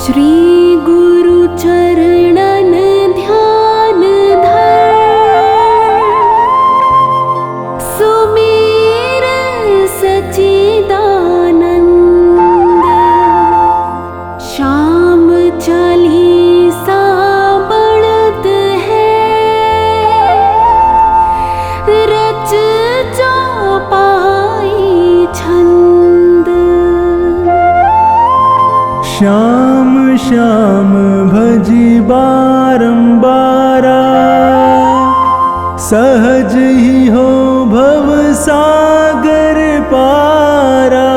श्री गुरु चरणन ध्यान धर, सुमेर सच्चिदानंद। श्याम चालीसा बढ़त है, रच चौपाई छंद। श्याम श्याम भजी बारंबारा, सहज ही हो भव सागर पारा।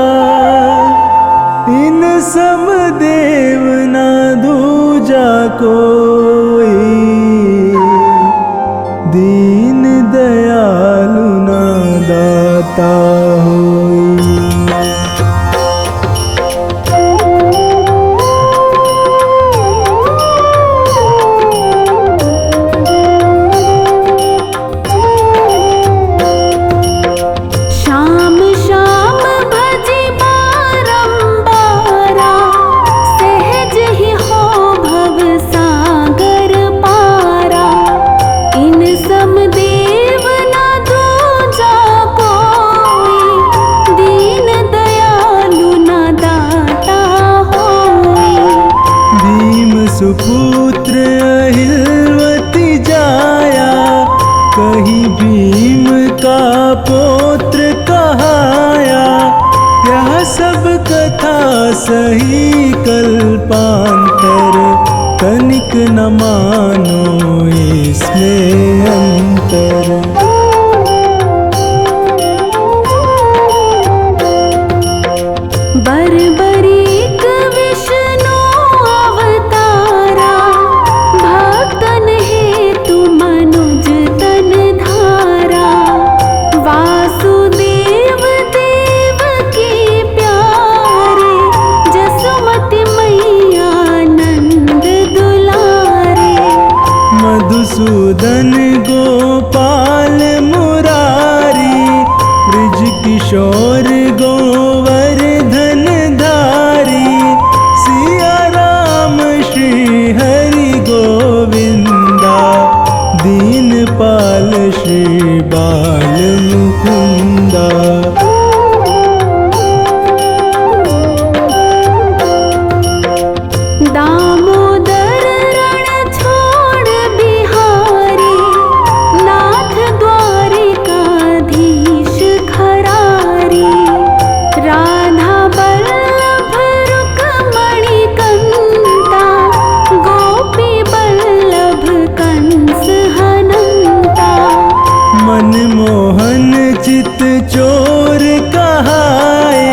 इन सम देव ना दूजा कोई, दीन दयालु ना दाता होई। सुपुत्र अहिलवती जाया, कहीं भीम का पौत्र कहाया। यह सब कथा सही कल्पांतर, तनिक न मानो इसमें अंतर। बरबरीक विष्णु अवतारा, भक्तन हेतु मनुज तन धारा। वासुदेव देव की प्यारे, जसुमति मैया नंद दुलारे। मधुसूदन गोपाल मुरारी, ब्रिज किशोर गोवर्धन धारी। सिया राम श्री हरि गोविंदा, दीनपाल श्री बाल मुकुंदा। दामोदर रण छोड़ बिहारी, नाथ द्वारिकाधीश खरारी। राधा बल्लभ रुक्मणी कंता, गोपी बल्लभ कंस हनंता। मनमोहन चित चोर कहाए,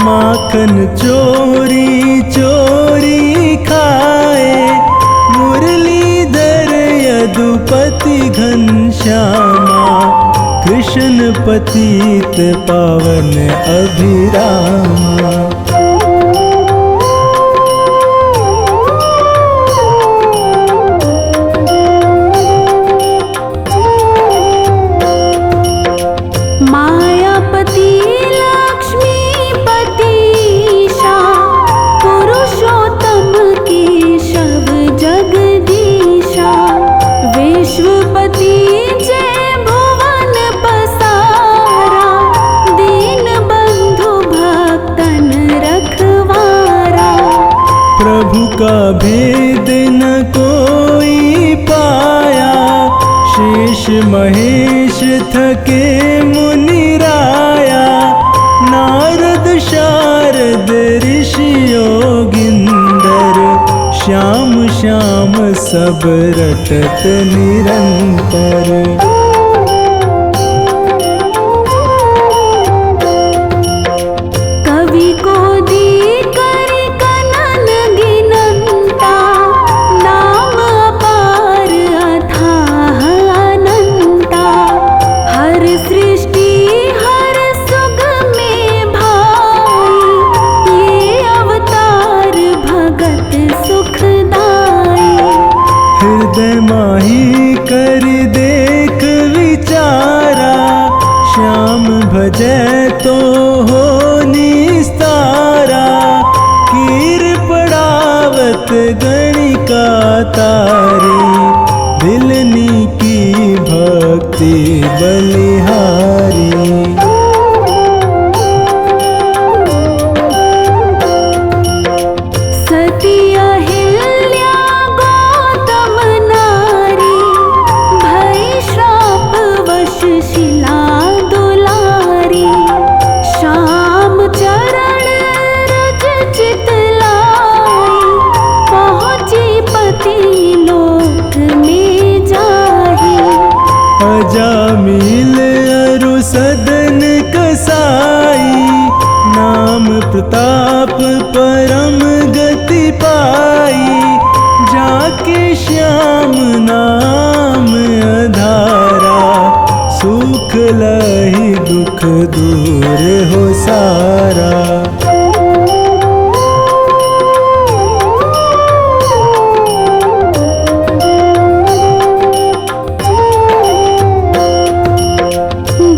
माखन चोरी चोरी खाए। मुरलीधर यदुपति घनश्यामा, कृष्ण पतित पावन अभिरामा। मायापति लक्ष्मीपतिशा, पुरुषोत्तम केशव जगदीशा। विश्वपति जय भुवन पसारा, दीन बंधु भक्तन रखवारा। प्रभु का भेद न कोई पाया, शेष महेश थके मुनिराया। नारद शारद ऋषि योगिंदर, श्याम श्याम सब रटत निरंतर। कवि को दी कर कनन गिनंता, नाम अपार अथाह अनंता। हर सृष्टि हर सुख में भाई, ये अवतार भगत सुखदाई। हृदय माही कर देख विचारा, श्याम भजै तो हो निस्तारा। कीर पड़ाव तारी, दिलनी की भक्ति बलिहारी। सती अहिल्या गौतम नारी, भई श्राप वश शिला दुलारी। श्याम चरण रज चित लाई, पहुँची पति लोक में जाही। अजामिल अरु सदन कसाई, नाम प्रताप परम गति पाई। जाके श्याम नाम अधारा, सुख लहि दुख दूर हो सारा।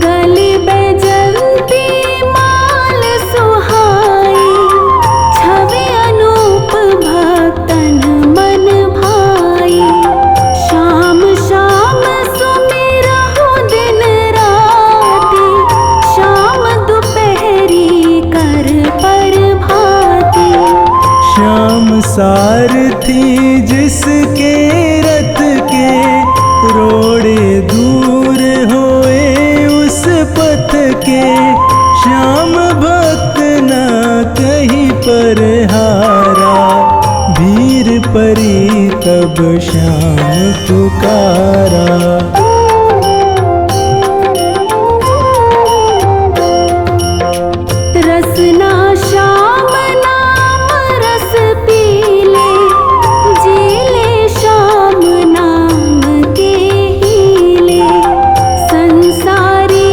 गले बैजंती माल सुहाई, छवि अनूप भक्तन मन भाई। श्याम श्याम सुमिरहु दिन राति, श्याम दुपहरी कर पर भाती। श्याम सारथी जिसके रथ के, रोड़े दूर होए उस पथ के। श्याम भक्त न कहीं पर हारा, भीर परी तब श्याम पुकारा। रसना श्याम नाम रस पीले, जीले श्याम नाम के हीले। संसारी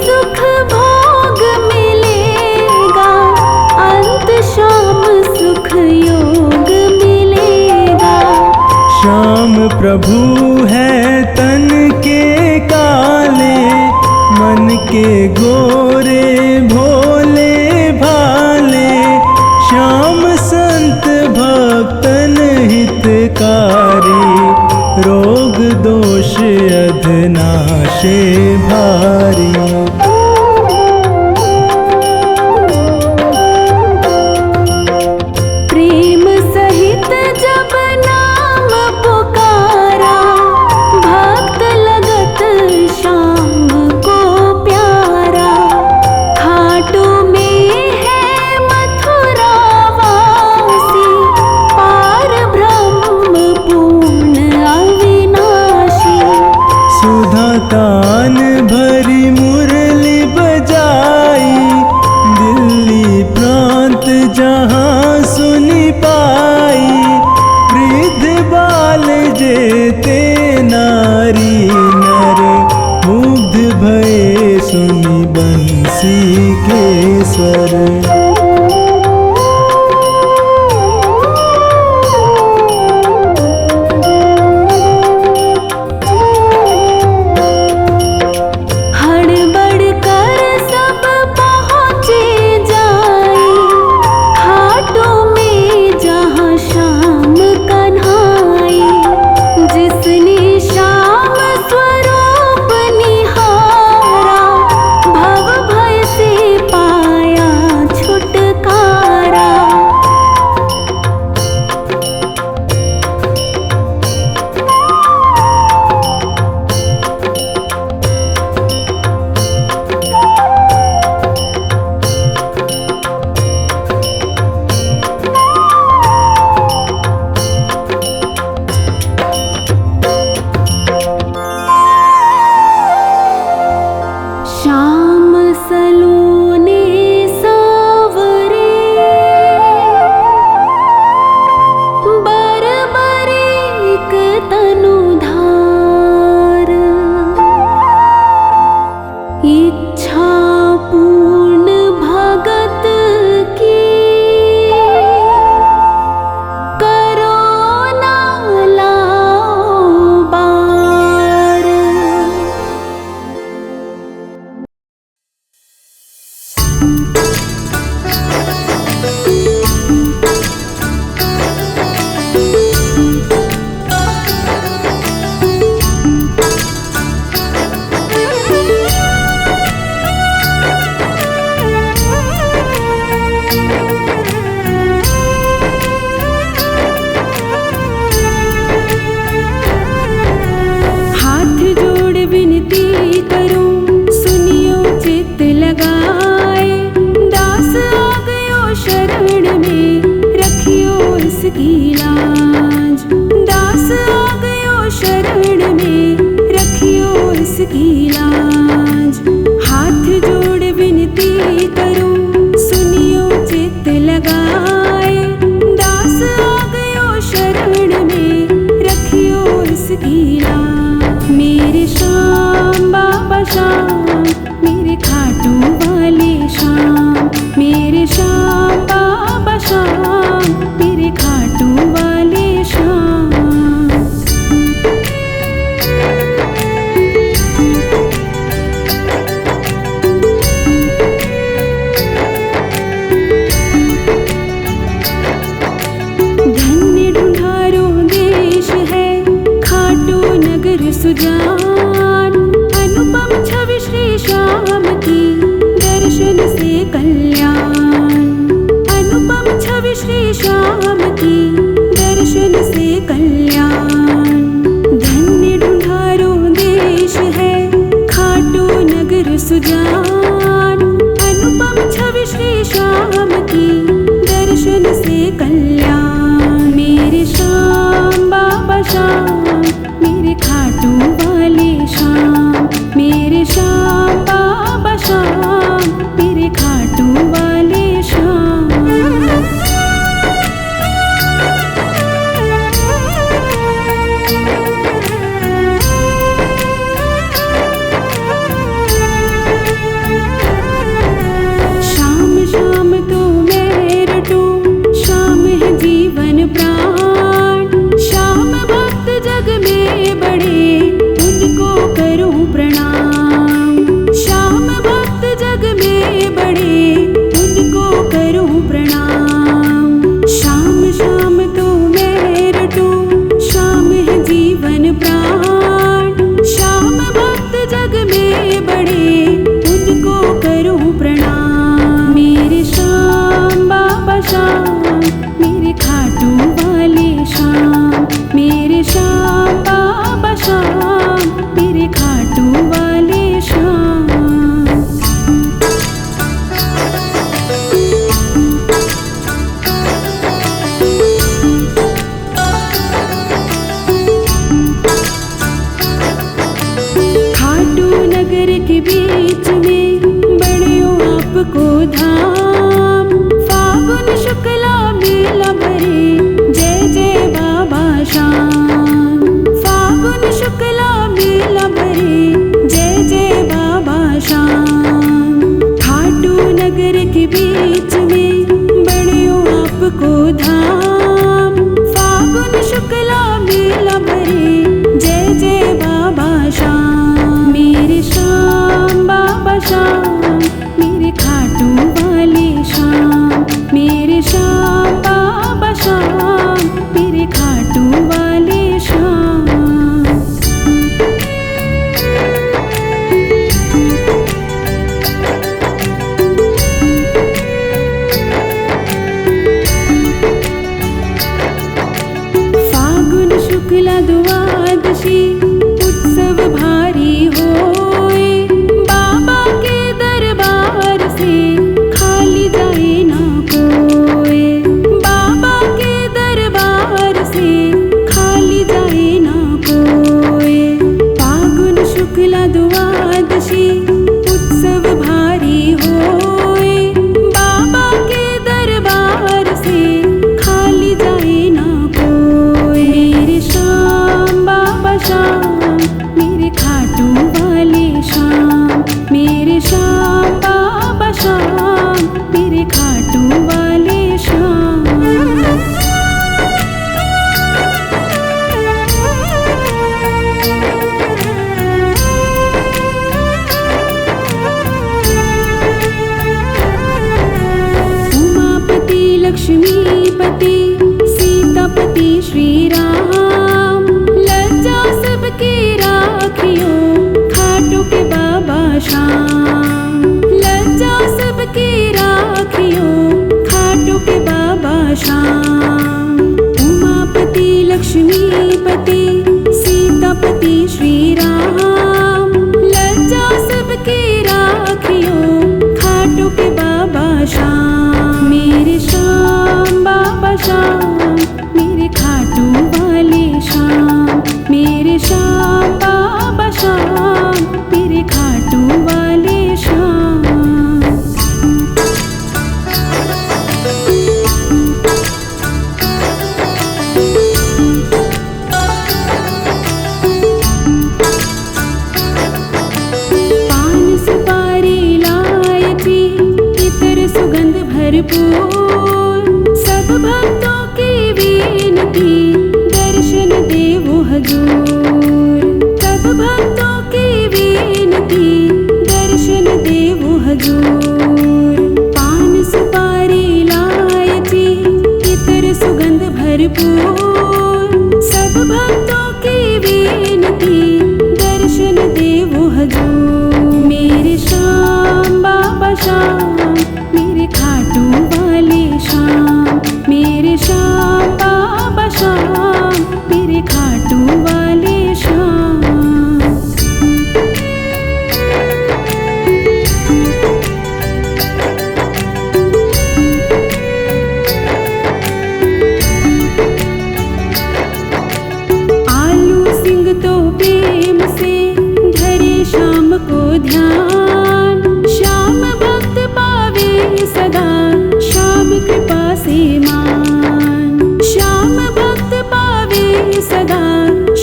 सुख भोग मिलेगा, अंत श्याम सुख योग मिलेगा। श्याम प्रभु है तन के काले, मन के गोरे भोले भाले। श्याम संत भक्तन हितकारी, रोग दोष अधनाशे भारी। प्रेम सहित जब नाम पुकारा, भक्त लगत श्याम को प्यारा। खाटू में है मथुरा वासी, पार ब्रह्म पूर्ण अविनाशी। सुधा तान भरी मुरली बजाई, दिल्ली प्रांत जहाँ सुनी पाई। वृद्ध बाल जेते नारी नर, मुग्ध भये सुनी बंसी के स्वर। हड़बड़ कर सब पहुँचे जाई, खाटू में जहाँ श्याम कन्हाई। जिसने श्याम स्वरूप निहारा, भव भय से पाया छुटकारा। मेरे श्याम बाबा श्याम, मेरे खाटू वाले श्याम। धन्य ढूंढारो देश है खाटू नगर सुजान, अनुपम छवि श्री श्याम की दर्शन से कल्याण। अनुपम छवि श्री श्याम की दर्शन से कल्याण। धन्य ढूंढारो देश है खाटू नगर सुजान, अनुपम छवि श्री श्याम की दर्शन से कल्याण। मेरे श्याम बाबा श्याम, मेरे खाटू वाले श्याम, मेरे श्याम बाबा श्याम, मेरे खाटू वाले श्याम। श्याम श्याम तो मैं रटूं, श्याम है जीवन प्राण। श्याम भक्त जग में बड़े, उनको करूं प्रणाम। श्याम भक्त जग में बड़े, उनको करूं प्रणाम। श्याम श्याम तो मैं रटूं, श्याम है जीवन प्राण। श्याम भक्त जग में बड़े, उनको करूं प्रणाम। मेरे श्याम बाबा श्याम, मेरे खाटू वाले श्याम, मेरे श्याम बाबा श्याम, मेरे खाटू वाले श्याम। खाटू नगर के बीच में बड़ियो आपको धाम। फागुन शुक्ला मेला भरे, जय जय बाबा श्याम। फागुन शुक्ला मेला भरे, जय जय बाबा श्याम। खाटू नगर के बीच में बड़ियो आपको धाम। फागुन शुक्ला मेला भरे, जय जय बाबा श्याम। मेरे श्याम बाबा श्याम, मेरे खाटू वाले श्याम, मेरे श्याम बाबा श्याम, मेरे खाटू वाले श्याम। फागुन शुक्ला द्वादशी उत्सव भारी होए, बाबा के दरबार से खाली जाए ना कोई। बाबा के दरबार से खाली जाए ना कोई। फागुन शुक्ला द्वादशी उत्सव भारी होए, बाबा के दरबार से खाली जाए ना कोई। मेरे श्याम बाबा श्याम, मेरे खाटू वाले श्याम, मेरे श्याम बाबा श्याम, मेरे खाटू वाले श्याम। उमापति लक्ष्मीपति सीतापति श्री राम, लज्जा सबकी राखियो खाटू के बाबा श्याम। लज्जा सबकी राखियो खाटू के बाबा श्याम। उमापति लक्ष्मीपति सीतापति श्री राम, लज्जा सबकी राखियो खाटू के बाबा श्याम। मेरे श्याम बाबा श्याम, मेरे खाटू वाले श्याम, मेरे श्याम बाबा श्याम, मेरे खाटू वाले भरपूर। सब भक्तों की विनती दर्शन देवो हजूर। सब भक्तों की विनती दर्शन देवो हजूर। पान सुपारी इलायची इतर सुगंध भरपूर। सब भक्तों की विनती दर्शन देवो हजूर। मेरे श्याम बाबा श्याम मेरे खाटू वाले श्याम। मेरे श्याम बाबा श्याम मेरे खाटू वाले श्याम। आलू सिंह तो प्रेम से धरे श्याम को ध्यान। श्याम भक्त पावे सदा श्याम कृपा से मान। श्याम भक्त पावे सदा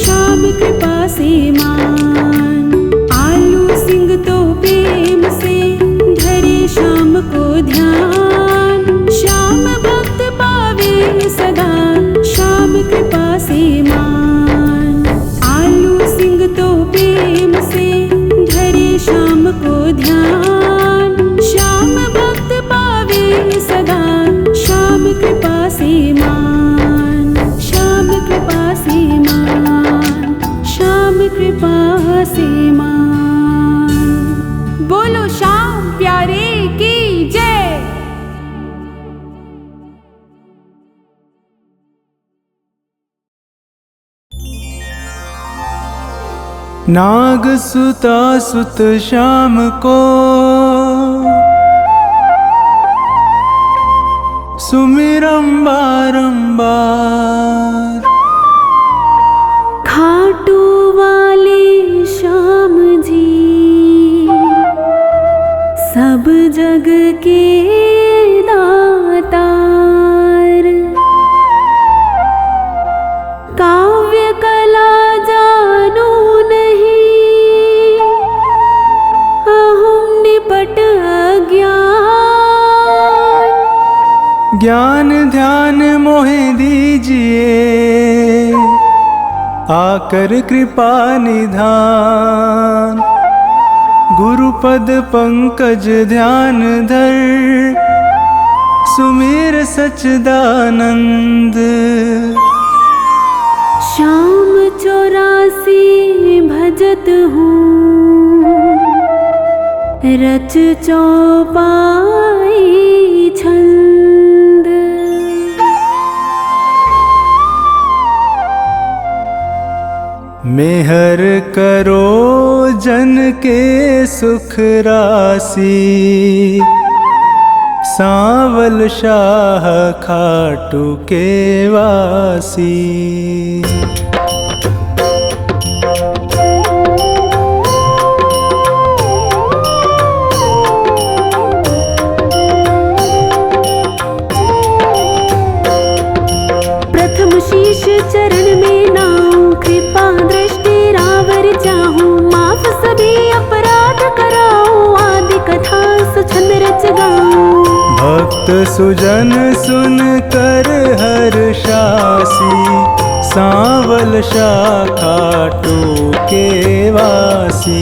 श्याम कृपा से मान। आलू सिंह तो प्रेम से धरे श्याम को ध्यान। श्याम भक्त पावे सदा श्याम कृपा से मान। आलू सिंह तो प्रेम से धरे श्याम को ध्यान। श्याम भक्त पावे सदा श्याम कृपा से मान। श्याम कृपा से मान। श्याम कृपा से मान। बोलो श्याम प्यारे की जय। नाग सुता सुत श्याम को सुमिरम बारंबार। खाटू वाले श्याम जी सब जग के दातार। काव्य कला जानो नहीं अहम निपट अज्ञान। ज्ञान ध्यान मोहे दीजिए आकर कृपा निधान। गुरुपद पंकज ध्यान धर सुमिर सच्चिदानंद। श्याम 84 भजत हूँ रच चौपाई छंद। मेहर करो जन के सुख राशि। सांवल शाह खाटू के वासी। प्रथम शीश चरण में नाऊं कृपा दृष्टि रावर चाहूं। माफ सभी अपराध कराऊं आदि कथा सुछंद रच गाऊं। भक्त सुजन सुन कर हर्षासी। सांवल शाह खाटू के वासी।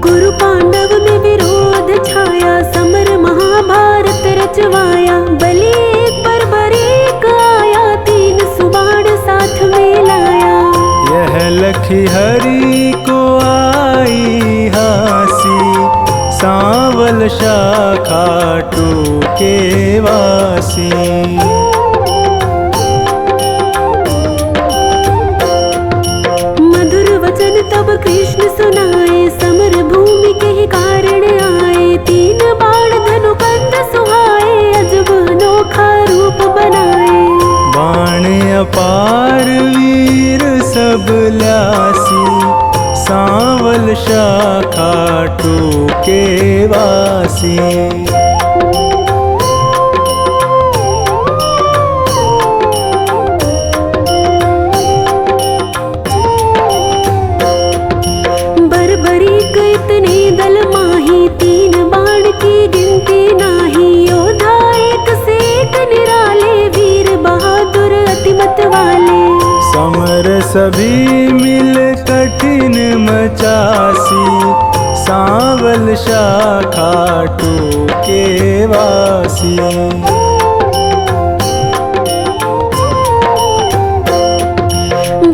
कुरु पांडव में विरोध छाया समर महाभारत रचवाया। बलि एक पर बरीक आया 3 सुबाण साथ में लाया। यह लखी हरि को आई हासी। सांवल शाह खाटू के वासी। मधुर वचन तब कृष्ण सुनाए समर भूमि के ही कारण आए। 3 बाण धनु कंद सुहाए अजब अनोखा रूप बनाए। बाण अपार वीर सब ल्यासी। सांवल शाह खाटू के वासी। कितने दल माही, 3 बाण की गिनती नाही। योद्धा एक से एक निराले, वीर बहादुर अति मत वाले। समर सभी मिल कठिन मचासी, सांवल शाखा टूके वासी।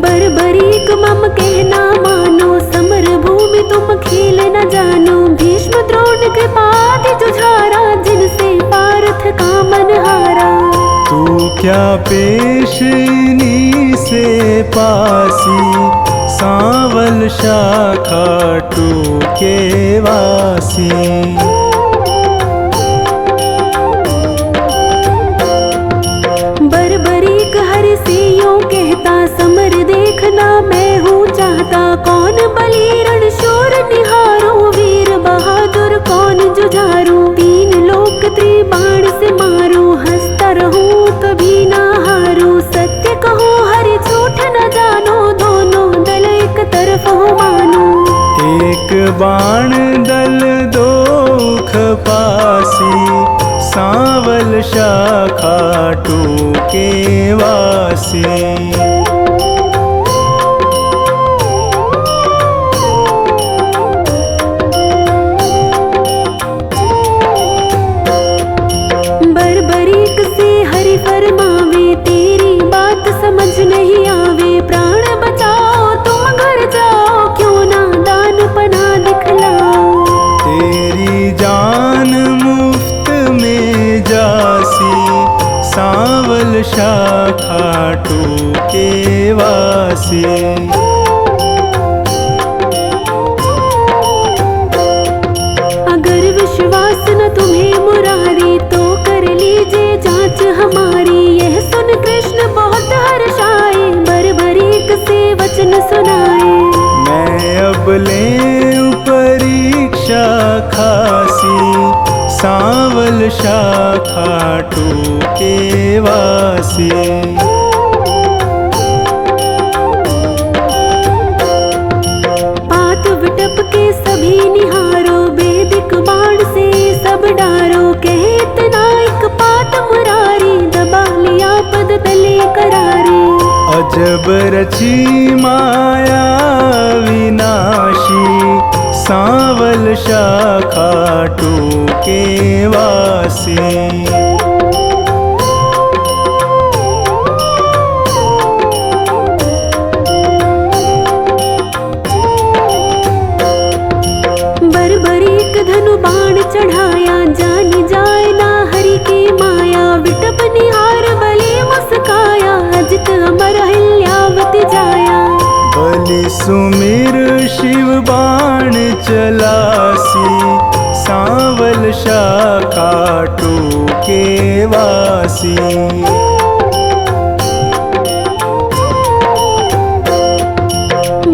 बर्बरीक मम कहना मानो, समर भूमि तुम खेल न जानो। भीष्म द्रोण कृपादि जुझारा, जिनसे पार्थ का मन हारा। तू क्या पेशनी से पासी, सांवल शाखा टूके वासी। बर्बरीक हरि से यूं कहता, समर देखना मैं हूँ चाहता। कौन बली रणशूर निहारो, वीर बहादुर कौन जुझारू। 3 लोक त्रिबाण से मारो, हंसता रहूं कभी ना हारो। सत्य कहो हरि झूठ न जानो, दोनों दल एक तरफ हो मानो। एक बाण दल दोख पासी, सांवल शाखा टूके वासी। बर्बरीक से हरि फरमावे, तेरी बात समझ नहीं आवे। प्राण बचाओ तुम घर जाओ, क्यों ना दान पना दिखलाओ। तेरी जान मुफ्त में जासी, सांवल शाखा टूके वासी। अगर विश्वास न तुम्हें मुरारी, तो कर लीजिए जांच हमारी। यह सुन कृष्ण बहुत हर्षाए, बर्बरीक से वचन सुनाए। मैं अब ले परीक्षा खासी, सांवल शाखा टूके वासी। पात विटप के सभी निहारो, वेदिक बाण से सब डारो। कहे इतना एक पात मुरारी, दबा लिया पद तले करारे। अजब रची माया विनाशी, सांवल शाखा टूके वासी। बर्बरीक धनु बाण चढ़ाया, जानी जाए ना हरि की माया। विटप निहार बलि मुस्काया, अजित अमर हिल्यावति जाया। बलि सुमिर शिव बाण चलासी, सांवल शाखा टूके वासी।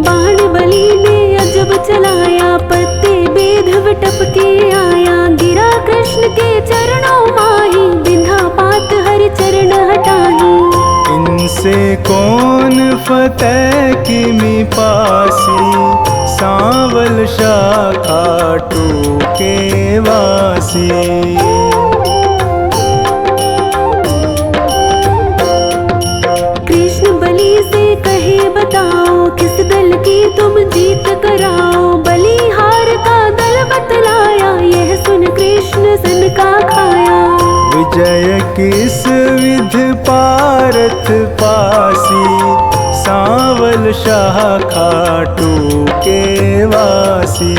बाण बलि ने अजब चलाया, पत्ते बेध विटप के आया। गिरा कृष्ण के चरणों माही, बिंधा पात हरि चरण हटाही। इनसे कौन फतेह किमि पासी, सांवल शाखा टूके वासी। कृष्ण बलि से कहे बताओ, किस दल की तुम जीत कराओ। बलिहार का दल बतलाया, यह सुन कृष्ण सन का खाया। विजय किस विध पारथ पासी, सांवल शाखा टूके वासी।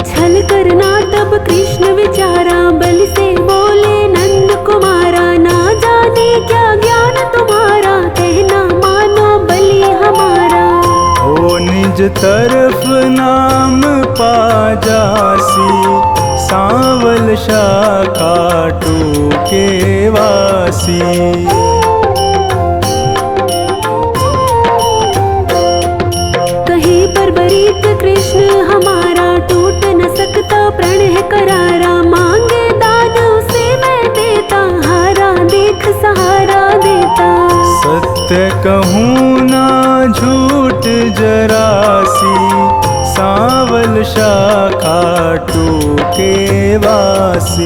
छल करना तब कृष्ण विचारा, बलि से बोले नंद कुमारा। ना जाने क्या ज्ञान तुम्हारा, कहना मानो बलि हमारा। हो निज तरफ नाम पा जासी, सांवल शाखा टूके वासी। कहे बर्बरीक कृष्ण हमारा, टूट न सकता प्रण है करारा। मांगे दान उसे मैं देता, सत्य कहूँ ना झूठ जरासी, सांवल शाखा टूके वासी।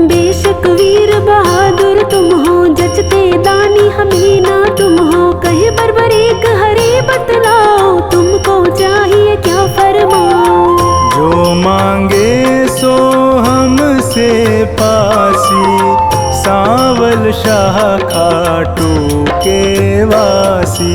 बेशक वीर बहादुर तुम हो, जचते दानी हमें ना तुम हो। कहे बर्बरीक हरे बतलाओ, तुमको चाहिए क्या फरमाओ। जो मांगे सो हमसे पासी, सांवल शाखा टूके वासी।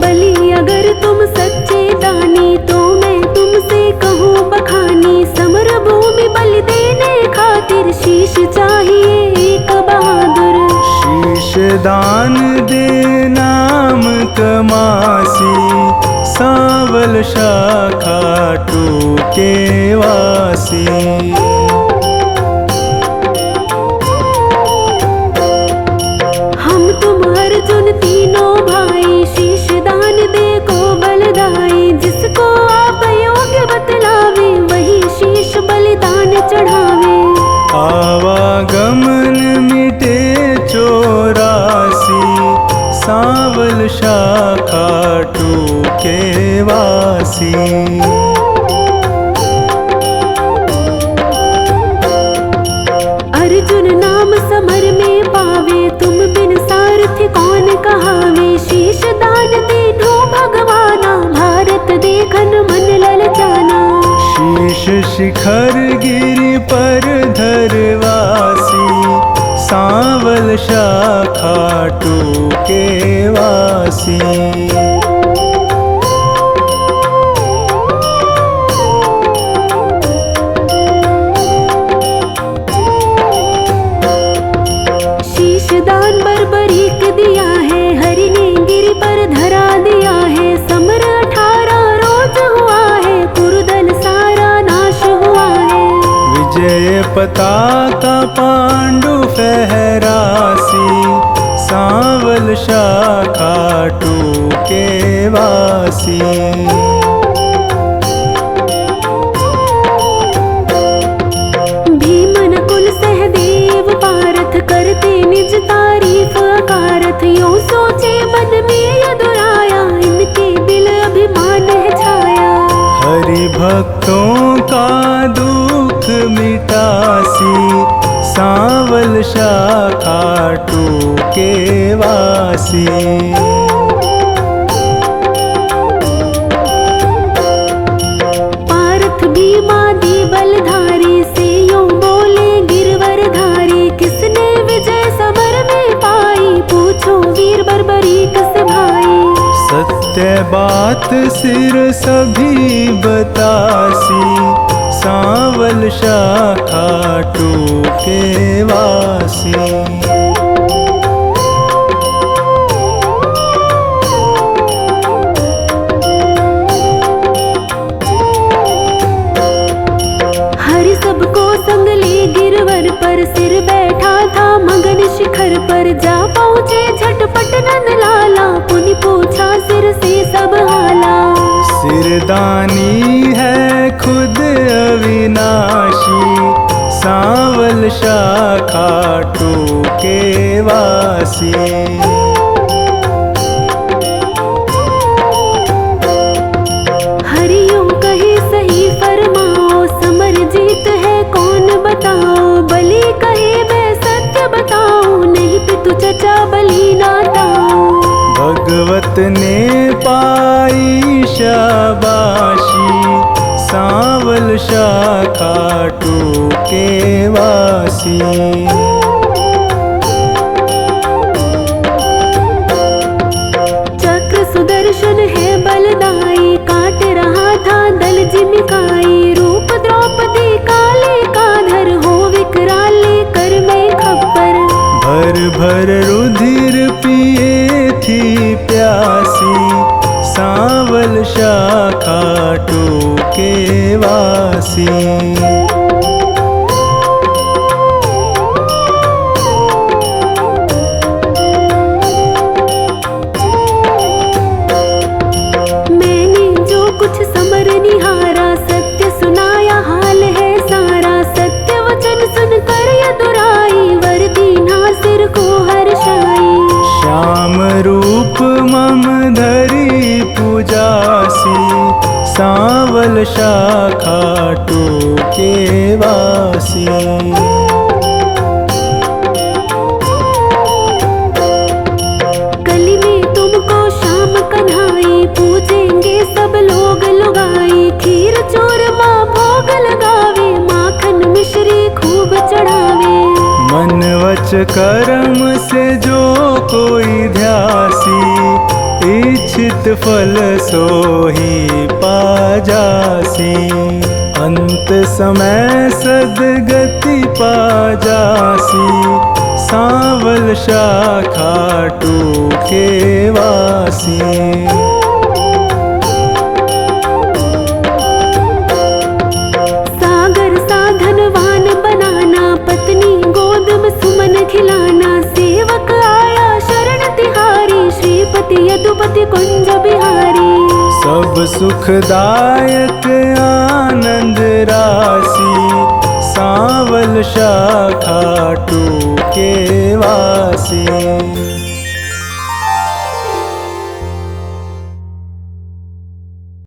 बलि अगर तुम सच्चे दानी, तो मैं तुमसे कहूँ बखानी। समर भूमि बलि देने खातिर शीश चाहिए एक बहादुर। शीश दान दे नाम कमासी, सांवल शाखा टूके वासी। हम तुम अर्जुन तीनों भाई, शीश दान दे को बलदाई। जिसको आप योग्य बतलावे, वही शीश बलिदान चढ़ावे। आवागमन मिटे चौरासी, सांवल शाखा टूके वासी। अर्जुन नाम समर में पावे, तुम बिन सारथी कौन कहावे। शीश दान दीनो भगवाना, भारत देखन मन ललचाना। शीश शिखर गिरि पर धरवासी, सांवल शाखा टूके वासी। शीश दान बर्बरीक दिया है, हरि ने गिरि पर धरा दिया है। समर 18 रोज हुआ है, कुरुदल सारा नाश हुआ है। विजय पताका पांडु फहरासी, सांवल शाखा टूके वासी। भीम नकुल सहदेव पारथ, करते निज तारीफ अकारथ। यूं सोचे मन में यदुराया, इनके दिल अभिमान है छाया। हरि भक्तों का दुख मिटासी, सांवल शाखा टूके वासी। पारथ भीमादि बलधारी, से यूं बोले गिरवर धारी। किसने विजय समर में पाई, पूछो वीर बर्बरीक से भाई। सत्य बात सिर सभी बतासी, सांवल शाखा टूके वासी। हरि सबको संग ले गिरवर पर, सिर बैठा था मगन शिखर पर। जा पहुँचे झटपट नंद लाला, पुनि पूछा सिर से सब हाला। सिरदानी है खुद अविनाशी, सांवल शाखा टूके वासी। हरियों कहे सही फरमाओ, समर जीत है कौन बताओ। बलि कहे मैं सत्य बताऊं, नहीं पितु चचा बलि नाताओ। भगवत ने पाई शाबाशी, सांवल शाखा टूके वासी। चक्र सुदर्शन है बलदाई, काट रहा था दल जिमिकाई। रूप द्रौपदी काले का धर, हो विकराले कर में खप्पर। भर भर रुधिर पिए थी प्यासी, सांवल शाखा टूके वासी। सावल शाखा टोके वासी। कली में तुमको शाम कन्हाई, पूजेंगे सब लोग लुगाई। खीर चूरमा भोग लगावे, माखन मिश्री खूब चढ़ावे। मन वच कर्म से जो कोई ध्यासी, इच्छित फल सोही पाजासी। अंत समय सदगति पाजासी, सावल शाखा टोके वासी। सागर साधनवान बनाना, पत्नी गोद में सुमन खिलाना। सेवक आया शरण तिहारी, श्रीपति यदुपति कुंज बिहारी। सब सुखदायक आनंद राशि, सावल शाखा टोके वासी।